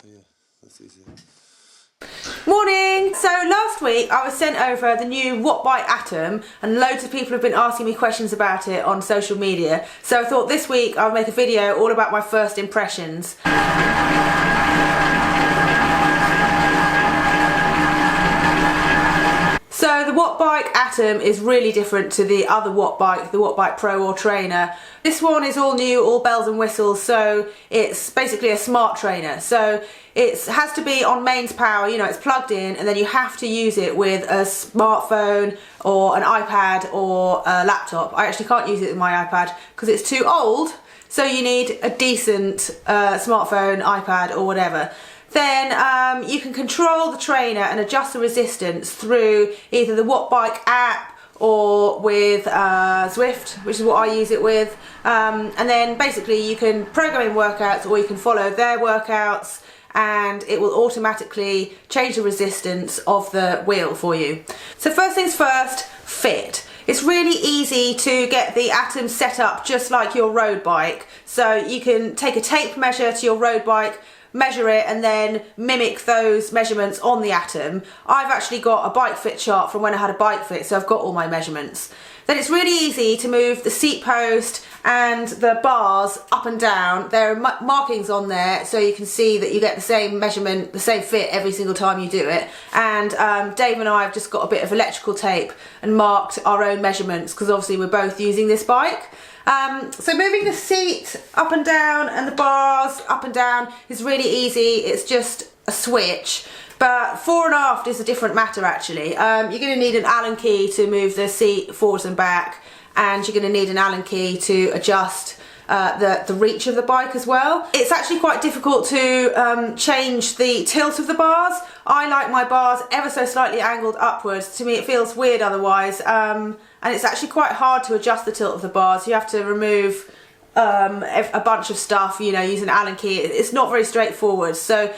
Yeah, that's easier. Morning! So last week I was sent over the new Wattbike Atom and loads of people have been asking me questions about it on social media. So I thought this week I'll make a video all about my first impressions. So the Wattbike Atom is really different to the other Wattbike, the Wattbike Pro or Trainer. This one is all new, all bells and whistles, so it's basically a smart trainer. So it has to be on mains power, you know, it's plugged in, and then you have to use it with a smartphone or an iPad or a laptop. I actually can't use it with my iPad because it's too old, so you need a decent smartphone, iPad or whatever. Then you can control the trainer and adjust the resistance through either the Wattbike app or with Zwift, which is what I use it with. And then basically you can program in workouts or you can follow their workouts and it will automatically change the resistance of the wheel for you. So first things first, fit. It's really easy to get the Atom set up just like your road bike. So you can take a tape measure to your road bike, measure it and then mimic those measurements on the Atom. I've actually got a bike fit chart from when I had a bike fit, so I've got all my measurements. Then it's really easy to move the seat post and the bars up and down. There are markings on there so you can see that you get the same measurement, the same fit every single time you do it. And Dave and I have just got a bit of electrical tape and marked our own measurements because obviously we're both using this bike. So moving the seat up and down and the bars up and down is really easy. It's just a switch. But fore and aft is a different matter actually. You're going to need an Allen key to move the seat forwards and back, and you're going to need an Allen key to adjust the reach of the bike as well. It's actually quite difficult to change the tilt of the bars. I like my bars ever so slightly angled upwards. To me it feels weird otherwise. And it's actually quite hard to adjust the tilt of the bars. You have to remove a bunch of stuff, you know, using an Allen key. It's not very straightforward. So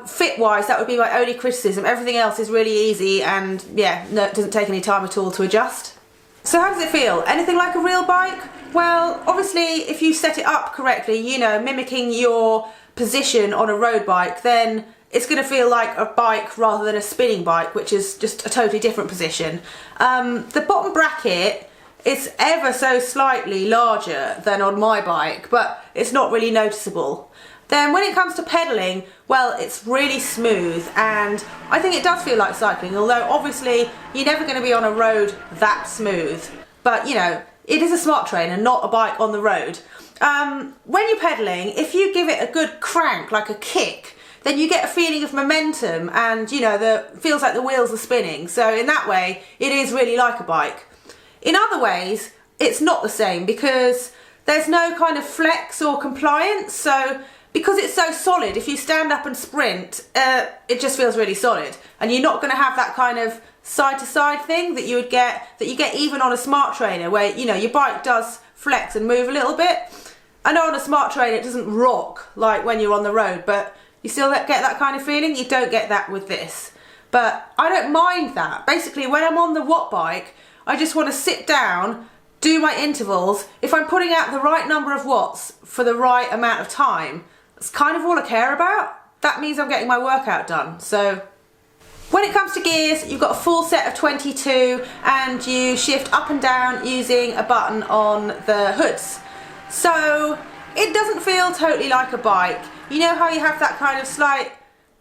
fit wise, that would be my only criticism. Everything else is really easy and yeah, no, it doesn't take any time at all to adjust. So how does it feel? Anything like a real bike? Well, obviously if you set it up correctly, you know, mimicking your position on a road bike, then it's going to feel like a bike rather than a spinning bike, which is just a totally different position. The bottom bracket is ever so slightly larger than on my bike, but it's not really noticeable. Then when it comes to pedalling, well, it's really smooth and I think it does feel like cycling, although obviously you're never going to be on a road that smooth. But you know, it is a smart trainer, not a bike on the road. When you're pedaling, if you give it a good crank, like a kick, then you get a feeling of momentum and you know, feels like the wheels are spinning. So in that way, it is really like a bike. In other ways, it's not the same because there's no kind of flex or compliance. So because it's so solid, if you stand up and sprint, it just feels really solid. And you're not going to have that kind of side-to-side thing that you would get, that you get even on a smart trainer where, you know, your bike does flex and move a little bit. I know on a smart trainer it doesn't rock like when you're on the road, but you still get that kind of feeling. You don't get that with this. But I don't mind that. Basically, when I'm on the Wattbike, I just want to sit down, do my intervals. If I'm putting out the right number of watts for the right amount of time, that's kind of all I care about. That means I'm getting my workout done. So when it comes to gears, you've got a full set of 22 and you shift up and down using a button on the hoods. So it doesn't feel totally like a bike. You know how you have that kind of slight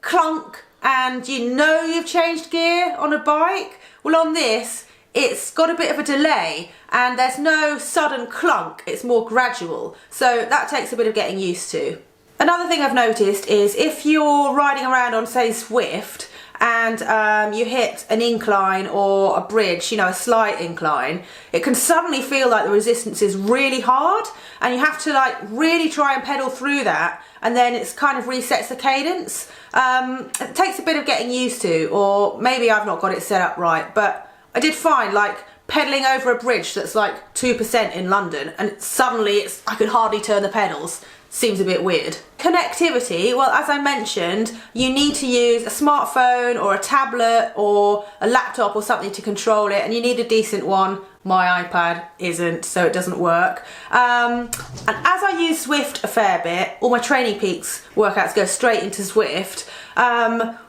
clunk and you know you've changed gear on a bike? Well, on this, it's got a bit of a delay and there's no sudden clunk, it's more gradual. So that takes a bit of getting used to. Another thing I've noticed is if you're riding around on, say, Zwift and you hit an incline or a bridge, you know, a slight incline, it can suddenly feel like the resistance is really hard and you have to like really try and pedal through that, and then it's kind of resets the cadence. It takes a bit of getting used to, or maybe I've not got it set up right, but I did find like pedaling over a bridge that's like 2% in London and suddenly I could hardly turn the pedals. seems a bit weird. Connectivity, well, as I mentioned, you need to use a smartphone or a tablet or a laptop or something to control it, and you need a decent one. My iPad isn't, so it doesn't work. And as I use Zwift a fair bit, all my Training Peaks workouts go straight into Zwift.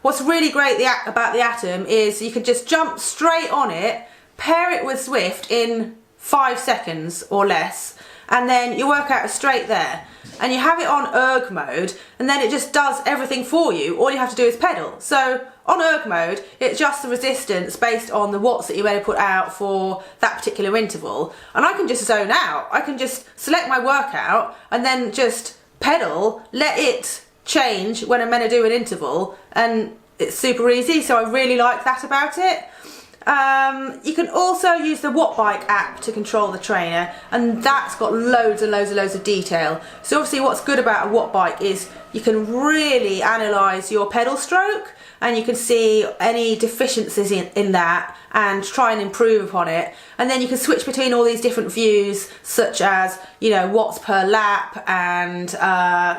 What's really great about the Atom is you can just jump straight on it, pair it with Zwift in 5 seconds or less, and then your workout is straight there. And you have it on erg mode, and then it just does everything for you. All you have to do is pedal. So on erg mode, it adjusts the resistance based on the watts that you're going to put out for that particular interval. And I can just zone out. I can just select my workout and then just pedal, let it change when I'm meant to do an interval, and it's super easy. So I really like that about it. You can also use the Wattbike app to control the trainer, and that's got loads and loads of detail. So obviously what's good about a Wattbike is you can really analyse your pedal stroke, and you can see any deficiencies in that and try and improve upon it. And then you can switch between all these different views, such as, you know, watts per lap and,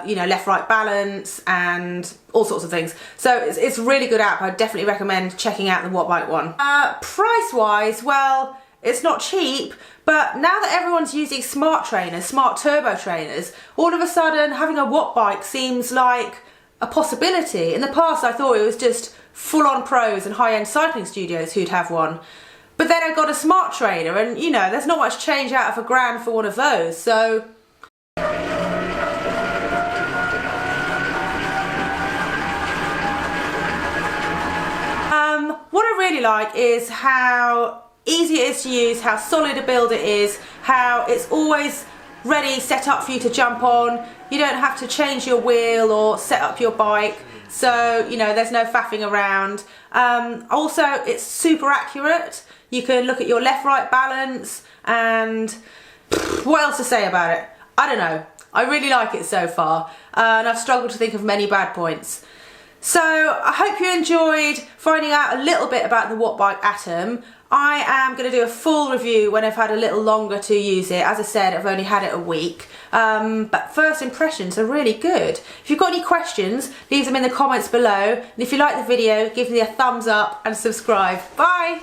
you know, left right balance and all sorts of things. So it's a really good app. I definitely recommend checking out the Wattbike one. Price wise, well, it's not cheap, but now that everyone's using smart trainers, smart turbo trainers, all of a sudden having a Wattbike seems like a possibility. In the past I thought it was just full-on pros and high-end cycling studios who'd have one. But then I got a smart trainer, and you know, there's not much change out of $1,000 for one of those, so what I really like is how easy it is to use, how solid a build it is, how it's always ready, set up for you to jump on. You don't have to change your wheel or set up your bike, so you know, there's no faffing around. Also, it's super accurate. You can look at your left right balance, and what else to say about it? I don't know. I really like it so far, and I've struggled to think of many bad points. So I hope you enjoyed finding out a little bit about the Wattbike Atom. I am going to do a full review when I've had a little longer to use it. As I said, I've only had it a week. But first impressions are really good. If you've got any questions, leave them in the comments below. And if you like the video, give me a thumbs up and subscribe. Bye!